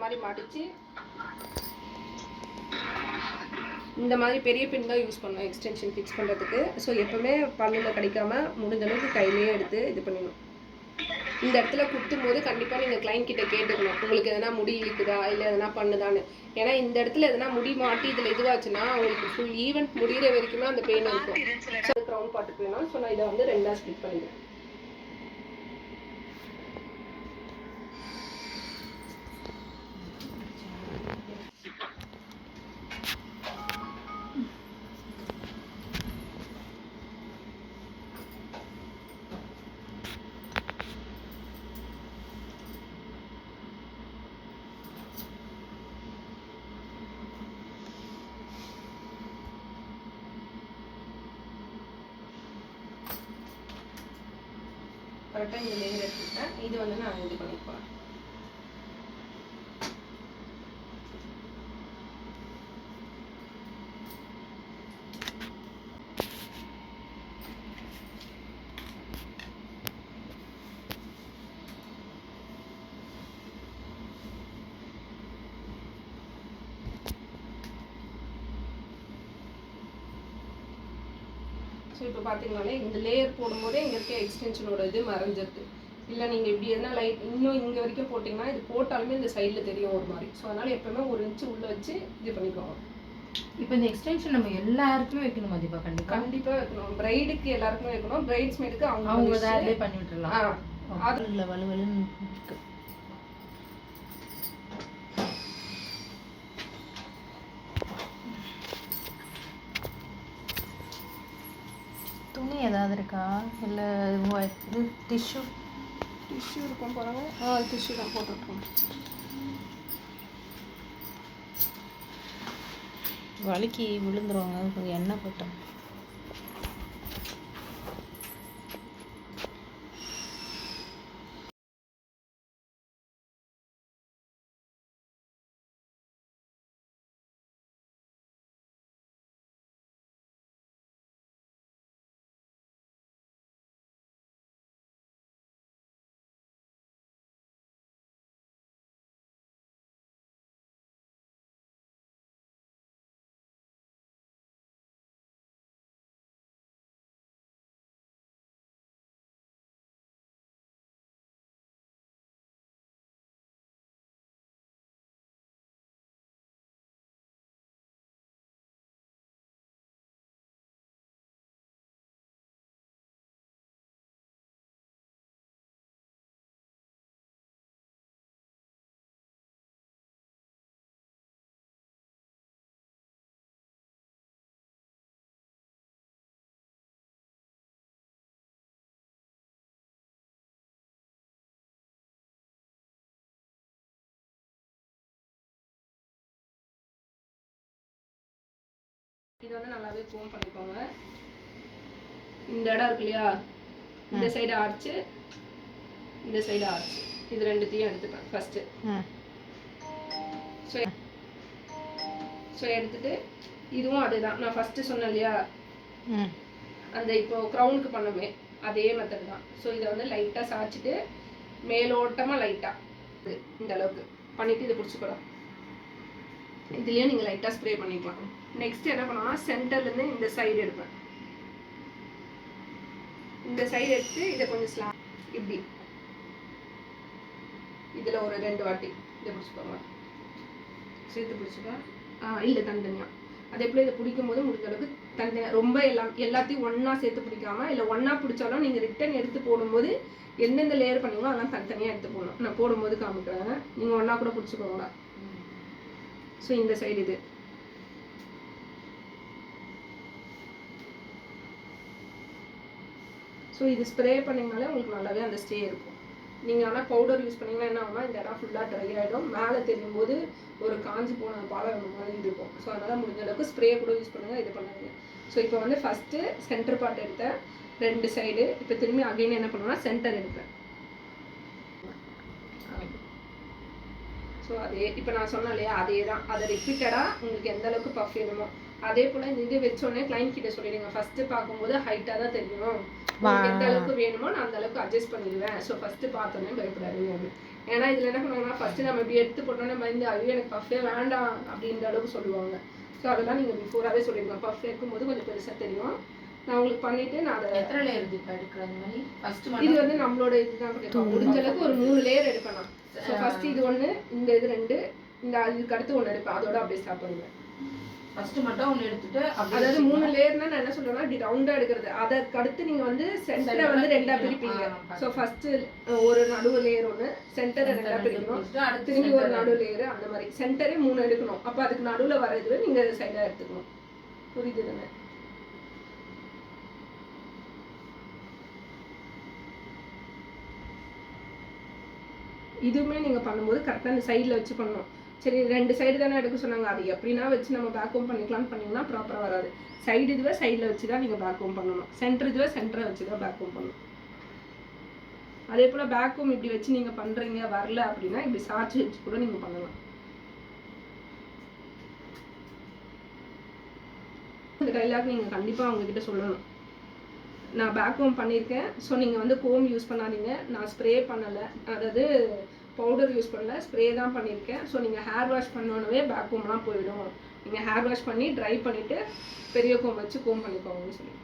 மாதிரி மாட்டிச்சு இந்த மாதிரி பெரிய பின் தான் யூஸ் பண்ணோம் எக்ஸ்டென்ஷன் ஃபிக்ஸ் பண்ணுறதுக்கு. ஸோ எப்போவுமே பல்லில் கடிக்காமல் முடிஞ்ச அளவுக்கு கையிலேயே எடுத்து இது பண்ணிடணும். இந்த இடத்துல குத்தும் போது கண்டிப்பாக நீங்கள் கிளைண்ட் கிட்ட கேட்டுக்கணும் உங்களுக்கு எதனா முடி இருக்குதா இல்லை எதனா பண்ணுதான்னு. ஏன்னா இந்த இடத்துல எதனா முடி மாட்டி இதில் இதுவாச்சுன்னா உங்களுக்கு ஃபுல் ஈவெண்ட் முடிகிற வரைக்குமே அந்த பெயின் இருக்கும். ஸோ அது க்ரௌன் பாட்டுக்கு வேணும். ஸோ நான் இதை வந்து 2ஆக ஸ்ப்ளிட் பண்ணிக்கிறேன். கரெக்டாக இந்த லேயர் எடுத்துக்கிட்டேன். இது வந்து நான் இது பண்ணி போகிறேன். ஸோ இப்போ பார்த்தீங்கன்னாலே இந்த லேயர் போடும்போதே இங்கே இருக்க எக்ஸ்டென்ஷனோட இது மறைஞ்சிருக்கு. இல்லை நீங்கள் இப்படி எதனா லைட் இன்னும் இங்கே வரைக்கும் போட்டிங்கன்னா இது போட்டாலுமே இந்த சைடில் தெரியும் ஒரு மாதிரி. ஸோ அதனால் எப்போவுமே 1 இன்ச்சு உள்ளே வச்சு இது பண்ணிக்கோங்க. இப்போ இந்த எக்ஸ்டென்ஷன் நம்ம எல்லாருக்குமே வைக்கணும் தீபா? கண்டிப்பாக வைக்கணும். பிரைடுக்கு எல்லாருக்குமே வைக்கணும். பிரைட்ஸ் மேடுக்கு அவங்க வேலையே பண்ணி விட்டுடலாம். அது இல்லை வலுவலுன்னு துணி ஏதாவது இருக்கா இல்லை இது டிஷ்யூ இருக்கும் பாருங்க. டிஷ்யூ தான் போட்டுருக்கோம். வலிக்கு விழுந்துருவாங்க. கொஞ்சம் எண்ணெய் போட்டேன். இது வந்து நல்லாவே கோம் பண்ணிக்கோங்க. இந்த இடம் இருக்கு இல்லையா, இந்த சைடு ஆர்ச்சு, இந்த சைடு ஆர்ச்சு, இது ரெண்டுத்தையும் எடுத்துப்பேன் ஃபர்ஸ்ட். ஸோ எடுத்துட்டு இதுவும் அதுதான் நான் ஃபர்ஸ்ட் சொன்னேன் இல்லையா, அந்த இப்போ க்ரௌனுக்கு பண்ணவே அதே மெத்தட் தான். ஸோ இதை வந்து லைட்டாக சாய்ச்சிட்டு மேலோட்டமாக லைட்டாக இந்த அளவுக்கு பண்ணிட்டு இதை பிடிச்சிக்கலாம். இதுலேயே நீங்கள் லைட்டாக ஸ்ப்ரே பண்ணிக்கலாம். நெக்ஸ்ட் என்ன பண்ணலாம், சென்டர்லேருந்து இந்த சைடு எடுப்பேன். இந்த சைடு எடுத்து இதை கொஞ்சம் ஸ்லாப் இப்படி இதில் ஒரு 2 வாட்டி இதை பிடிச்சிக்கோங்க. சேர்த்து பிடிச்சிக்கா இல்லை தனித்தனியாக. அதே போல் இதை பிடிக்கும் போது முடிஞ்ச அளவுக்கு தனித்தனியாக ரொம்ப எல்லாத்தையும் ஒன்றா சேர்த்து பிடிக்காமல், இல்லை ஒன்றா பிடிச்சாலும் நீங்கள் ரிட்டன் எடுத்து போடும்போது எந்தெந்த லேயர் பண்ணீங்களோ அதெல்லாம் தனித்தனியாக எடுத்து போடணும். நான் போடும்போது காமிக்கிறேன், நீங்கள் ஒன்றா கூட பிடிச்சிக்கோங்களா. ஸோ இந்த சைடு இது ஸோ இது ஸ்ப்ரே பண்ணிங்கனாலே உங்களுக்கு நல்லாவே அந்த ஸ்டே இருக்கும். நீங்கள் ஆனால் பவுடர் யூஸ் பண்ணிங்கன்னா என்ன ஆகும்னா இந்த இடம் ஃபுல்லாக ட்ரை ஆகிடும். மேலே தெரியும் போது ஒரு காஞ்சி போன பாலம் மாதிரி இருக்கும். ஸோ அதனால் முடிஞ்ச அளவுக்கு ஸ்ப்ரே கூட யூஸ் பண்ணுங்கள், இது பண்ணுங்க. ஸோ இப்போ வந்து ஃபஸ்ட்டு சென்டர் பார்ட் எடுத்தேன், 2 சைடு. இப்போ திரும்பி அகைன் என்ன பண்ணுவேன்னா சென்டர் எடுப்பேன். ஸோ அதே இப்போ நான் சொன்னேன் இல்லையா, அதே தான். அதை ரிப்பீட்டடாக உங்களுக்கு எந்த அளவுக்கு பஃப் வேணுமோ அதே போல் இந்த இது வச்சோடனே கிளைண்ட் கிட்ட சொல்லிடுங்க. ஃபஸ்ட்டு பார்க்கும்போது ஹைட்டாக தான் தெரியும், எந்த அளவுக்கு வேணுமோ நான் அந்த அளவுக்கு அட்ஜஸ்ட் பண்ணிடுவேன். ஸோ ஃபஸ்ட்டு பார்த்தோன்னே பயப்படாதீங்க. ஏன்னா இதில் என்ன பண்ணுவாங்கன்னா ஃபஸ்ட்டு நம்ம இப்படி எடுத்து போட்டோன்னே பயந்து ஐயோ எனக்கு பஃபே வேண்டாம் அப்படின்ற அளவுக்கு சொல்லுவாங்க. ஸோ அதெல்லாம் நீங்கள் பிஃபோராகவே சொல்லிடுங்க. பஃப் எடுக்கும்போது கொஞ்சம் பெருசாக தெரியும். நான் உங்களுக்கு பண்ணிவிட்டு நான் அதை எத்தனை லேயர் இப்போ எடுக்கிற மாதிரி ஃபஸ்ட்டு இது வந்து நம்மளோட இதுதான் கேட்போம். முடிஞ்ச அளவுக்கு ஒரு 3 லேயர் எடுப்பேன். ஸோ ஃபஸ்ட்டு இது ஒன்று, இந்த இது 2, இந்த இதுக்கு அடுத்து 1 எடுப்பேன். அதோட அப்படியே ஸ்டாப் பண்ணுவேன். ஃபஸ்ட்டு மட்டும் ஒன்று எடுத்துட்டு அதாவது 3 லேயர்னா நான் என்ன சொல்றேன்னா இப்படி ரவுண்டாக எடுக்கிறது. அதற்கு அடுத்து நீங்கள் வந்து சென்டரை வந்து 2ஆக பிரிப்பீங்க. ஸோ ஃபஸ்ட்டு ஒரு நடுவு லேயர் ஒன்று, சென்டரை 2ஆக பிரிக்கணும், திரும்பி ஒரு நடுவு லேயர், அந்த மாதிரி சென்டரே 3 எடுக்கணும். அப்போ அதுக்கு நடுவில் வர இது நீங்கள் சைடாக எடுத்துக்கணும். புரியுது தானே? இதுவுமே நீங்கள் பண்ணும்போது கரெக்டாக இந்த சைடில் வச்சு பண்ணணும். சரி 2 சைடு தானே எடுக்க சொன்னாங்க, அது எப்படின்னா வச்சு நம்ம பேக் ஹோம் பண்ணிக்கலாம்னு பண்ணிங்கன்னா ப்ராப்பராக வராது. சைடு இதுவே சைடில் வச்சு தான் நீங்கள் பேக் ஹோம் பண்ணணும். சென்டர் இதுவே சென்டரை வச்சு தான் பேக் ஹோம் பண்ணணும். அதே போல் பேக் ஹோம் இப்படி வச்சு நீங்கள் பண்ணுறீங்க வரல அப்படின்னா இப்படி சாட்சி வச்சு கூட நீங்கள் பண்ணலாம். இந்த டைலாக் நீங்கள் கண்டிப்பாக அவங்கக்கிட்ட சொல்லணும். நான் பேக் ஹோம் பண்ணியிருக்கேன், ஸோ நீங்கள் வந்து கோம் யூஸ் பண்ணாதீங்க, நான் ஸ்ப்ரே பண்ணலை, அதாவது பவுடர் யூஸ் பண்ணல, ஸ்ப்ரே தான் பண்ணியிருக்கேன். ஸோ நீங்கள் ஹேர் வாஷ் பண்ணோன்னே பேக் ஹோம்லாம் போயிடும். நீங்கள் ஹேர் வாஷ் பண்ணி ட்ரை பண்ணிவிட்டு பெரிய கோம் வச்சு கோம் பண்ணிக்கோங்கன்னு சொல்லி.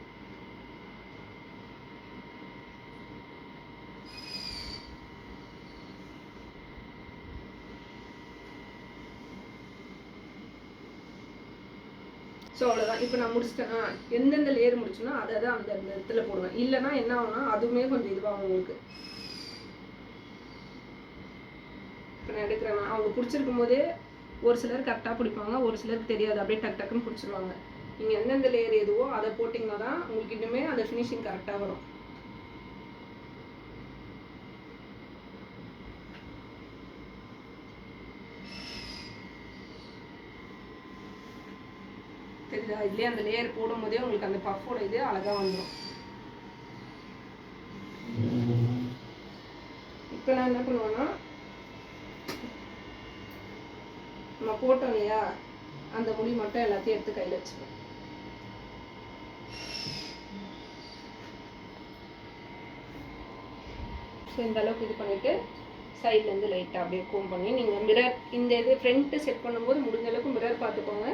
ஸோ அவ்வளோதான். இப்போ நான் முடிச்சிட்டேன்னா எந்தெந்த லேயர் முடிச்சுன்னா அதை தான் அந்த இடத்துல போடுவேன். இல்லைன்னா என்ன ஆகுனா அதுவுமே கொஞ்சம் இதுவாகும் உங்களுக்கு. இப்போ நான் எடுக்கிறேன்னா அவங்க பிடிச்சிருக்கும் போதே ஒரு சிலர் கரெக்டாக பிடிப்பாங்க, ஒரு சிலருக்கு தெரியாது, அப்படியே டக் டக்குன்னு பிடிச்சிருவாங்க. நீங்கள் எந்தெந்த லேயர் எதுவோ அதை போட்டிங்கன்னா தான் உங்களுக்கு இன்னுமே அந்த ஃபினிஷிங் கரெக்டாக வரும். தெரியுதா? இதுலேயே அந்த லேயர் போடும் போதே உங்களுக்கு அந்த பஃபோட இது அழகாக வந்துடும். இப்போ நான் என்ன பண்ணுவேன்னா நம்ம போட்டோம் இல்லையா அந்த முடி மட்டும் எல்லாத்தையும் எடுத்து கையில் வச்சுக்கணும். ஸோ இந்த அளவுக்கு இது பண்ணிவிட்டு சைட்லேருந்து லைட்டாக அப்படியே கோம் பண்ணி நீங்கள் மிரர் இந்த இது ஃப்ரண்ட்டு செட் பண்ணும்போது முடிஞ்ச அளவுக்கு மிரர் பார்த்துக்கோங்க.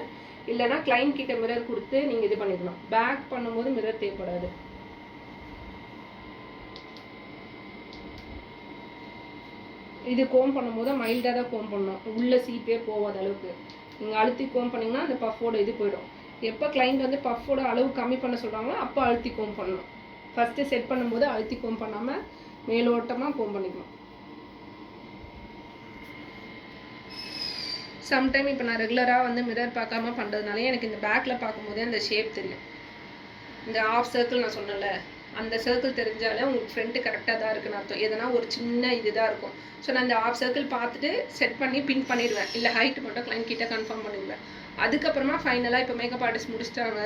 இல்லைனா கிளைண்ட் கிட்ட மிரர் கொடுத்து நீங்கள் இது பண்ணிக்கணும். பேக் பண்ணும்போது மிரர் தேவைப்படாது. இது கோம் பண்ணும்போது மைல்டாக தான் கோம் பண்ணணும், உள்ள சீப்பே போகாத அளவுக்கு. நீங்கள் அழுத்தி கோம் பண்ணிங்கன்னா அந்த பஃபோட இது போயிடும். எப்போ கிளைண்ட் வந்து பஃபோட அளவு கம்மி பண்ண சொல்கிறாங்களோ அப்போ அழுத்தி கோம் பண்ணணும். ஃபஸ்ட்டு செட் பண்ணும்போது அழுத்தி கோம் பண்ணாமல் மேலோட்டமாக கோம் பண்ணிக்கணும். சம்டைம் இப்போ நான் ரெகுலராக வந்து மிரர் பார்க்காம பண்ணுறதுனாலே எனக்கு இந்த பேக்கில் பார்க்கும்போதே அந்த ஷேப் தெரியும். இந்த ஆஃப் சர்க்கிள் நான் சொன்னல, அந்த சர்க்கிள் தெரிஞ்சாலே உங்களுக்கு ஃப்ரண்ட்டு கரெக்டாக தான் இருக்குன்னு அர்த்தம். எதனா ஒரு சின்ன இதுதான் இருக்கும். ஸோ நான் இந்த ஆஃப் சர்க்கிள் பார்த்துட்டு செட் பண்ணி பின் பண்ணிடுவேன். இல்லை ஹைட்டு மட்டும் கிளைண்ட் கிட்ட கன்ஃபார்ம் பண்ணிடுவேன். அதுக்கப்புறமா ஃபைனலாக இப்போ மேக்கப் ஆர்டிஸ்ட் முடிச்சிட்டாங்க,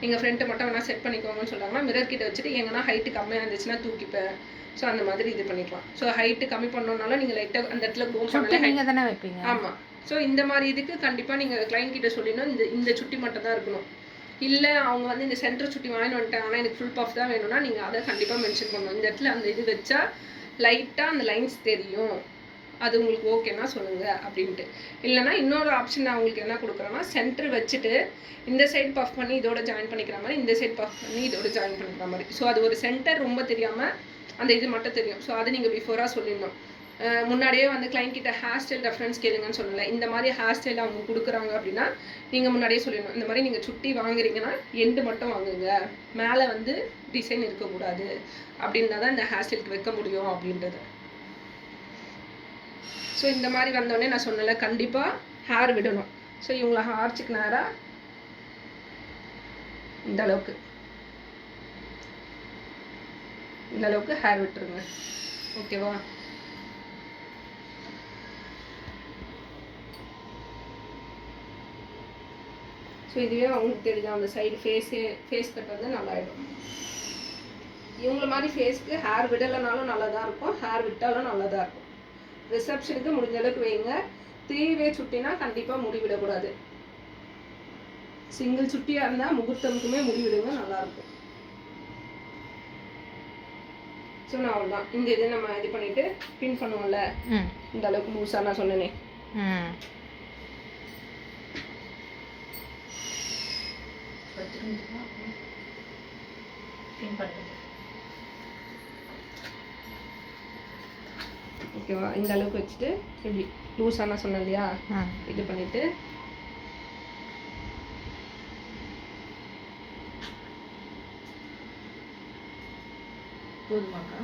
நீங்கள் ஃப்ரண்ட்டு மட்டும் வேணால் செட் பண்ணிக்கோங்கன்னு சொல்கிறாங்கன்னா மிரர் கிட்ட வச்சுட்டு எங்கன்னா ஹைட்டு கம்மியாக இருந்துச்சுன்னா தூக்கிப்பேன். ஸோ அந்த மாதிரி இது பண்ணிக்கலாம். ஸோ ஹைட்டு கம்மி பண்ணோம்னாலும் நீங்கள் லைட்டாக அந்த இடத்துல கோம் பண்ணலாம். ஆமாம். ஸோ இந்த மாதிரி இதுக்கு கண்டிப்பாக நீங்கள் கிளைண்ட் கிட்ட சொல்லிடணும் இந்த சுட்டி மட்டும் தான் இருக்கணும். இல்லை அவங்க வந்து இந்த சென்டர் சுட்டி வாங்கிட்டு வந்துட்டாங்க ஆனால் எனக்கு ஃபுல் பஃப் தான் வேணும்னா நீங்கள் அதை கண்டிப்பாக மென்ஷன் பண்ணணும். இந்த இடத்துல அந்த இது வச்சா லைட்டாக அந்த லைன்ஸ் தெரியும், அது உங்களுக்கு ஓகேன்னா சொல்லுங்கள் அப்படின்ட்டு. இல்லைனா இன்னொரு ஆப்ஷன் நான் உங்களுக்கு என்ன கொடுக்குறேன்னா சென்டர் வச்சுட்டு இந்த சைடு பஃப் பண்ணி இதோட ஜாயின் பண்ணிக்கிற மாதிரி, இந்த சைடு பஃப் பண்ணி இதோட ஜாயின் பண்ணிக்கிற மாதிரி. ஸோ அது ஒரு சென்டர் ரொம்ப தெரியாமல் அந்த இது மட்டும் தெரியும். ஸோ அது நீங்கள் பிஃபோராக சொல்லிடணும். முன்னாடியே வந்து கிளைண்ட் கிட்ட ஹேர் ஸ்டைல் ரெஃபரன்ஸ் கேளுங்கன்னு சொல்லலை. இந்த மாதிரி ஹேர் ஸ்டைல் அவங்க கொடுக்குறாங்க அப்படின்னா நீங்கள் முன்னாடியே சொல்லிடணும். இந்த மாதிரி நீங்கள் சுட்டி வாங்குறீங்கன்னா எண்டு மட்டும் வாங்குங்க, மேலே வந்து டிசைன் இருக்கக்கூடாது அப்படின்னா தான் இந்த ஹேர் ஸ்டைலுக்கு வைக்க முடியும் அப்படின்றது. ஸோ இந்த மாதிரி வந்தோடனே நான் சொன்னல கண்டிப்பாக ஹேர் விடணும். ஸோ இவங்களை ஹார்ச்சுக்கு நேராக இந்த அளவுக்கு ஹேர் விட்டுருங்க. ஓகேவா? ஸோ இதுவே அவங்களுக்கு தெரியுது அந்த சைடு ஃபேஸ் கட் வந்து நல்லாயிடும். இவங்கள மாதிரி ஃபேஸ்க்கு ஹேர் விடலைனாலும் நல்லா தான் இருக்கும், ஹேர் விட்டாலும் நல்லா தான் இருக்கும். ரிசப்ஷனுக்கு முடிஞ்ச அளவுக்கு வைங்க. 3 வே சுட்டினா கண்டிப்பாக முடி விடக்கூடாது. சிங்கிள் சுட்டியாக இருந்தால் முகூர்த்தமுக்குமே முடி விடுங்க, நல்லாயிருக்கும். ஸோ நான் அவ்வளோதான். இந்த இது நம்ம இது பண்ணிவிட்டு பின் பண்ணுவோம்ல, இந்த அளவுக்கு லூஸாக நான் சொன்னேனே, ஓகேவா? இந்த அளவுக்கு வச்சுட்டு இப்படி லூஸாக நான் சொன்னேன் இல்லையா, இது பண்ணிவிட்டு போதுமாக்கா?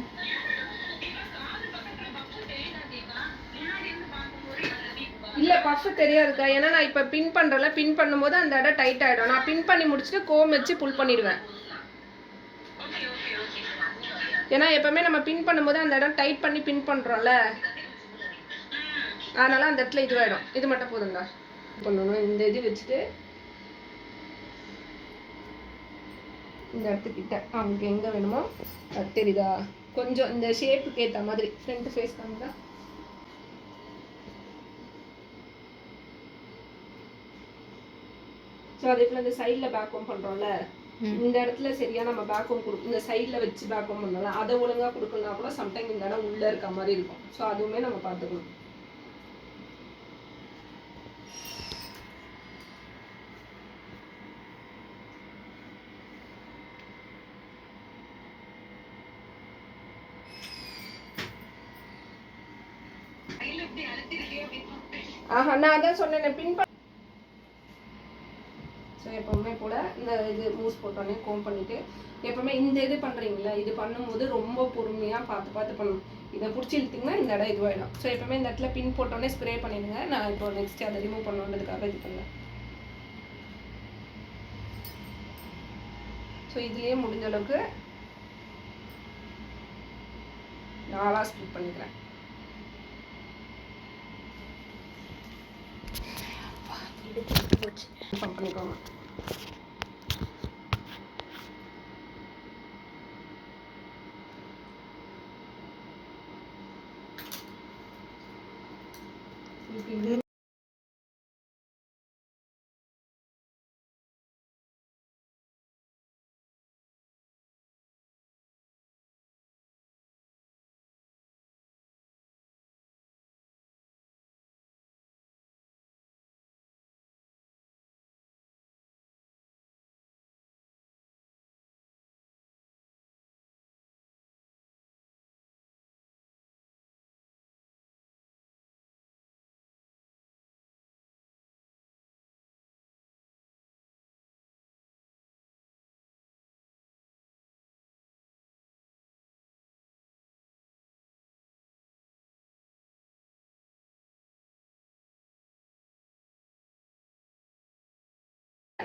இல்லை பஃப் தெரியாதுக்கா. ஏன்னா நான் இப்போ பின் பண்ணுறல, பின் பண்ணும்போது அந்த இடம் டைட் ஆகிடும். நான் பின் பண்ணி முடிச்சுட்டு கோம் வச்சு புல் பண்ணிடுவேன். ஏன்னா எப்பவுமே நம்ம பின் பண்ணும்போது அந்த இடம் டைட் பண்ணி பின் பண்ணுறோம்ல, அதனால அந்த இடத்துல இதுவாகிடும். இது மட்டும் போதுங்க பண்ணணும். இந்த இது வச்சுட்டு இந்த இடத்துக்கிட்ட அவங்களுக்கு எங்கே வேணுமோ அது தெரியுதா, கொஞ்சம் இந்த ஷேப்புக்கு ஏற்ற மாதிரி ஃப்ரண்ட் ஃபேஸ் காமிதா. ஸோ அதே போல் இந்த சைடில் பேக்ஹோம் பண்ணுறோம்ல, இந்த இடத்துல சரியா நம்ம பேக்ஹோம் கொடுக்கும், இந்த சைடில் வச்சு பேக்ஹோம் பண்ணலாம். அதை ஒழுங்காக கொடுக்கலனா கூட சம்டைம் இந்த இடம் உள்ளே இருக்க மாதிரி இருக்கும். ஸோ அதுவுமே நம்ம பார்த்துக்கணும். ஆஹா, நான் அதான் சொன்னேன் பின். ஸோ எப்போவுமே போல் இந்த இது மூஸ் போட்டோன்னே கோம் பண்ணிவிட்டு, எப்போவுமே இந்த இது பண்ணுறீங்களா, இது பண்ணும்போது ரொம்ப பொறுமையாக பார்த்து பார்த்து பண்ணணும். இதை பிடிச்சி இழுத்திங்கன்னா இந்த இடம் இதுவாகிடும். ஸோ எப்போவுமே இந்த இடத்துல பின் போட்டோன்னே ஸ்ப்ரே பண்ணிடுங்க. நான் இப்போ நெக்ஸ்ட் அதை ரிமூவ் பண்ணுன்றதுக்காக இது பண்ணேன். ஸோ இதுலேயே முடிஞ்ச அளவுக்கு 4 ஸ்ப்ளிட் பண்ணிக்கிறேன். பண்ணிக்கோங்க.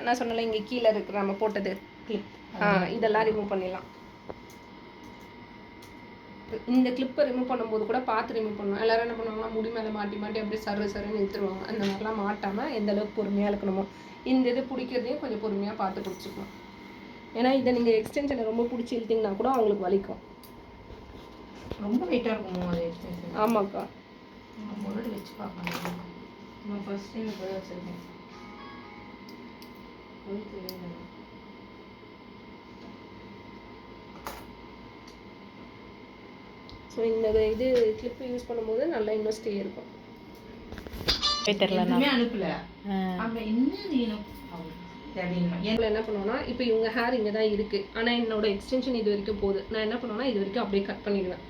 நான் சொன்னல இங்கே கீழே இருக்கிற நம்ம போட்டது கிளிப், இதெல்லாம் ரிமூவ் பண்ணிடலாம். இந்த கிளிப்பை ரிமூவ் பண்ணும்போது கூட பார்த்து ரிமூவ் பண்ணணும். எல்லாரும் என்ன பண்ணுவாங்கன்னா முடி மேலே மாட்டி மாட்டி அப்படியே சருன்னு இழுத்துருவாங்க. அந்த மாதிரிலாம் மாட்டாமல் எந்த அளவுக்கு பொறுமையாக இருக்கணுமோ, இந்த இது பிடிக்கிறதையும் கொஞ்சம் பொறுமையாக பார்த்து பிடிச்சிக்கணும். ஏன்னா இதை நீங்கள் எக்ஸ்டென்ஷனை ரொம்ப பிடிச்சி இழுத்திங்கன்னா கூட அவங்களுக்கு வலிக்கும். ரொம்ப வெயிட்டாக இருக்குமோ அது எக்ஸ்டென்ஷன்? ஆமாக்கா, நான் முன்னாடி வச்சு பார்க்கணும். நான் ஃபர்ஸ்ட் டைம் இப்போ தான் வச்சுருக்கேன். ஸோ இந்த இது கிளிப்பு யூஸ் பண்ணும்போது நல்லா இன்னும் ஸ்டே இருக்கும். அனுப்பல என்ன பண்ணுவேன்னா, இப்போ இவங்க ஹேர் இங்கே தான் இருக்குது, ஆனால் என்னோட எக்ஸ்டென்ஷன் இது வரைக்கும் போகுது. நான் என்ன பண்ணுவேன்னா இது வரைக்கும் அப்படியே கட் பண்ணிடுவேன்.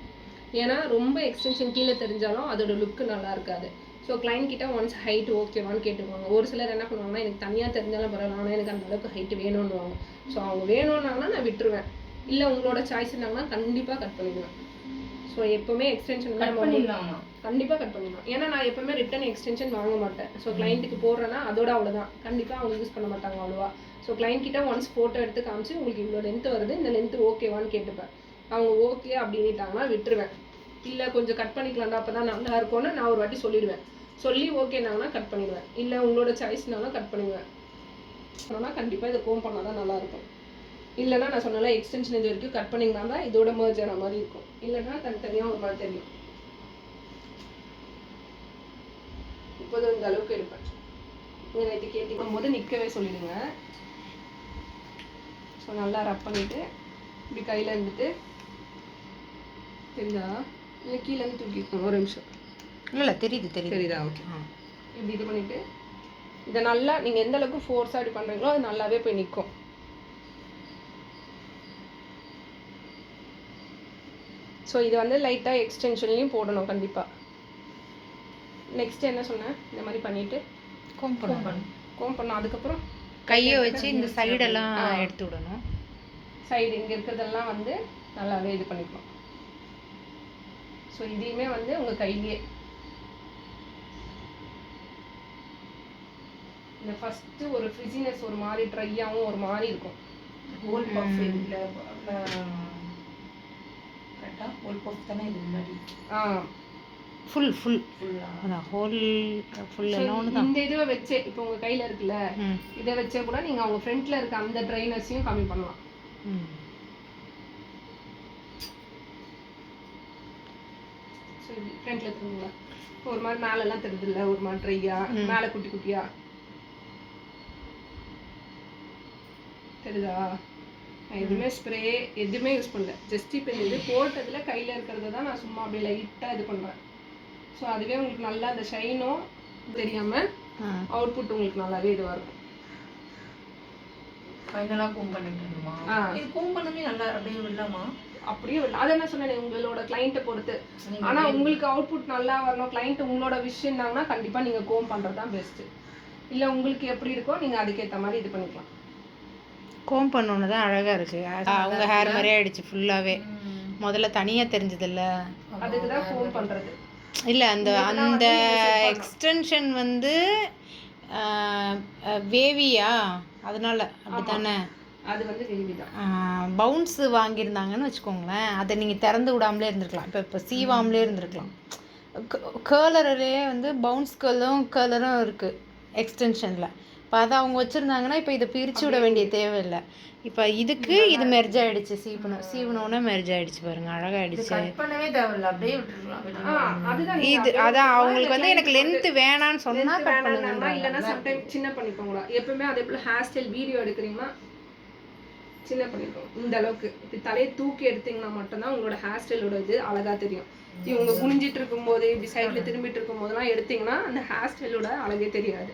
ஏன்னா ரொம்ப எக்ஸ்டென்ஷன் கீழே தெரிஞ்சாலும் அதோட லுக்கு நல்லா இருக்காது. ஸோ கிளைண்ட் கிட்ட ஒன்ஸ் ஹைட் ஓகேவான்னு கேட்டுக்குவாங்க. ஒரு சிலர் என்ன பண்ணுவாங்கன்னா, எனக்கு தனியாக தெரிஞ்சாலும் பரவாயில்ல, ஆனால் எனக்கு அந்த அளவுக்கு ஹைட் வேணும்னுவாங்க. ஸோ அவங்க வேணும்னாங்கன்னா நான் விட்டுருவேன். இல்லை உங்களோட சாய்ஸ் இருந்தாங்கன்னா கண்டிப்பாக கட் பண்ணிடுவேன். ஸோ எப்போவுமே எக்ஸ்டென்ஷன் கண்டிப்பாக கட் பண்ணிடலாம். ஏன்னா நான் எப்போவுமே ரிட்டன் எக்ஸ்டென்ஷன் வாங்க மாட்டேன். ஸோ கிளைண்ட்டுக்கு போடுறேன்னா அதோட அவ்வளோதான், கண்டிப்பாக அவங்க யூஸ் பண்ண மாட்டாங்க அவ்வளோவா. ஸோ கிளைண்ட் கிட்ட ஒன்ஸ் ஃபோட்டோ எடுத்து காமிச்சு உங்களுக்கு இவ்வளோ லென்த் வருது, இந்த லென்த்து ஓகேவான்னு கேட்டுப்பேன். அவங்க ஓகே அப்படின்ட்டாங்கன்னா விட்டுருவேன். இல்லை கொஞ்சம் கட் பண்ணிக்கலாம்டா அப்போ தான் நல்லா இருக்கும்னு நான் ஒரு வாட்டி சொல்லிடுவேன். சொல்லி ஓகேனாங்கன்னா கட் பண்ணிடுவேன். இல்லை உங்களோட சாய்ஸ்னாலும் கட் பண்ணிடுவேன். ஆனால் கண்டிப்பாக இதை கோம் பண்ணால் தான் நல்லாயிருக்கும். இல்லைனா நான் சொன்னால எக்ஸ்டென்ஷன் இது வரைக்கும் கட் பண்ணிங்கன்னா தான் இதோட மர்ஜ் ஆன மாதிரி இருக்கும். இல்லைன்னா தனித்தனியாக ஒரு மாதிரி தெரியும். இப்போது இந்த அளவுக்கு எடுப்பேன். நீங்கள் நேற்று கேட்டிக்கும் போது நிற்கவே சொல்லிடுங்க. ஸோ நல்லா ரப் பண்ணிவிட்டு இப்படி கையில் இருந்துட்டு தெரியுதா? இல்லை கீழே இருந்து தூக்கிக்கணும். ஒரு நிமிஷம். இல்லை தெரியுது தெரியுதா? ஓகே. இப்படி இது பண்ணிட்டு இதை நல்லா நீங்கள் எந்த அளவுக்கு ஃபோர்ஸாக இப்படி பண்ணுறீங்களோ அது நல்லாவே போய் நிற்கும். ஸோ இது வந்து லைட்டாக எக்ஸ்டென்ஷன்லேயும் போடணும் கண்டிப்பாக. நெக்ஸ்ட் என்ன சொன்னேன், இந்த மாதிரி பண்ணிவிட்டு கோம் பண்ணணும். அதுக்கப்புறம் கையை வச்சு இந்த சைடெல்லாம் எடுத்து விடணும். சைடு இங்கே இருக்கிறதெல்லாம் வந்து நல்லாவே இது பண்ணிக்கலாம். ஸோ இதையுமே வந்து உங்கள் கையிலேயே இந்த ஃபஸ்ட்டு ஒரு ஃப்ரிஸினஸ் ஒரு மாதிரி ட்ரையாகவும் ஒரு மாதிரி இருக்கும். ஹோல் பஃப் இல்லை கரெக்டாக ஹோல் பஃப் தானே இது முன்னாடி. ஃபுல் அதான் ஹோல் ஃபுல் ஒன்று தான். இந்த இதுவை வச்சே இப்போ உங்கள் கையில் இருக்குல்ல, இதை வச்சே கூட நீங்கள் அவங்க ஃப்ரண்ட்டில் இருக்க அந்த ட்ரைனஸையும் கம்மி பண்ணலாம். ஸோ இது ஃப்ரண்ட்டில் இருக்குங்களா, இப்போ ஒரு மாதிரி மேலெல்லாம் தெரியுது இல்லை, ஒரு மாதிரி ட்ரையா மேலே குட்டி குட்டியா தெரியுதா? நான் எதுவுமே ஸ்ப்ரே எதுவுமே யூஸ் பண்ணல. ஜஸ்ட் இப்போ இந்த இது போட்டதில் கையில் இருக்கிறத தான் நான் சும்மா அப்படியே லைட்டாக இது பண்ணுறேன். ஸோ அதுவே உங்களுக்கு நல்லா அந்த ஷைனும் தெரியாமல் அவுட்புட் உங்களுக்கு நல்லாவே இதுவாக இருக்கும். ஃபைனலாக கோம் பண்ணிட்டுமா? இது கோம் பண்ணவே நல்லா அப்படியே விடலாமா? அப்படியே விடலாம். அதை என்ன சொன்னேன், உங்களோட கிளைண்ட்டை பொறுத்து. ஆனால் உங்களுக்கு அவுட்புட் நல்லா வரணும், கிளைண்ட் உங்களோட விஷயம்னாங்கன்னா கண்டிப்பாக நீங்கள் கோம் பண்ணுறது தான் பெஸ்ட்டு. இல்லை உங்களுக்கு எப்படி இருக்கோ நீங்கள் அதுக்கேற்ற மாதிரி இது பண்ணிக்கலாம். கோம் பண்ணோன்னு தான் அழகாக இருக்குது. அவங்க ஹேர் மாதிரியே ஆயிடுச்சு ஃபுல்லாகவே. முதல்ல தனியாக தெரிஞ்சதில்ல, அதுக்கு தான் கோம் பண்ணுறது. இல்லை அந்த அந்த எக்ஸ்டென்ஷன் வந்து வேவியா, அதனால அப்படி தானே. அது வந்து வேவி தான். பவுன்ஸு வாங்கியிருந்தாங்கன்னு வச்சுக்கோங்களேன், அதை நீங்கள் திறந்து விடாமலே இருந்திருக்கலாம். இப்போ சீவாமலே இருந்திருக்கலாம். கேர்லர்லேயே வந்து பவுன்ஸ் கேர்லரும் இருக்குது எக்ஸ்டென்ஷனில். இப்போ அதை அவங்க வச்சுருந்தாங்கன்னா இப்போ இதை பிரித்து விட வேண்டிய தேவையில்லை. இப்போ இதுக்கு இது மெர்ஜ் ஆகிடுச்சு. சீவனோன்னே மெர்ஜ் ஆகிடுச்சு பாருங்க, அழகாகிடுச்சு. பண்ணவே தேவையில்லை, அப்படியே விட்டுருக்கலாம். இது அதான் அவங்களுக்கு வந்து எனக்கு லென்த்து வேணான்னு சொன்னால் கட் பண்ணுங்க, இல்லைன்னா சம்டைம் சின்ன பண்ணிக்கோங்களா. எப்பவுமே அதே போல் ஹேர் ஸ்டைல் வீடியோ எடுக்கிறீங்கன்னா சின்ன பண்ணிக்கோங்க. இந்த அளவுக்கு இப்படி தலையை தூக்கி எடுத்தீங்கன்னா மட்டும்தான் உங்களோட ஹேர் ஸ்டைலோட இது அழகாக தெரியும். இவங்க குனிஞ்சிட்டு இருக்கும் போது இப்படி சைடில் திரும்பிட்டு இருக்கும் போதெல்லாம் எடுத்தீங்கன்னா அந்த ஹேர் ஸ்டைலோட அழகே தெரியாது.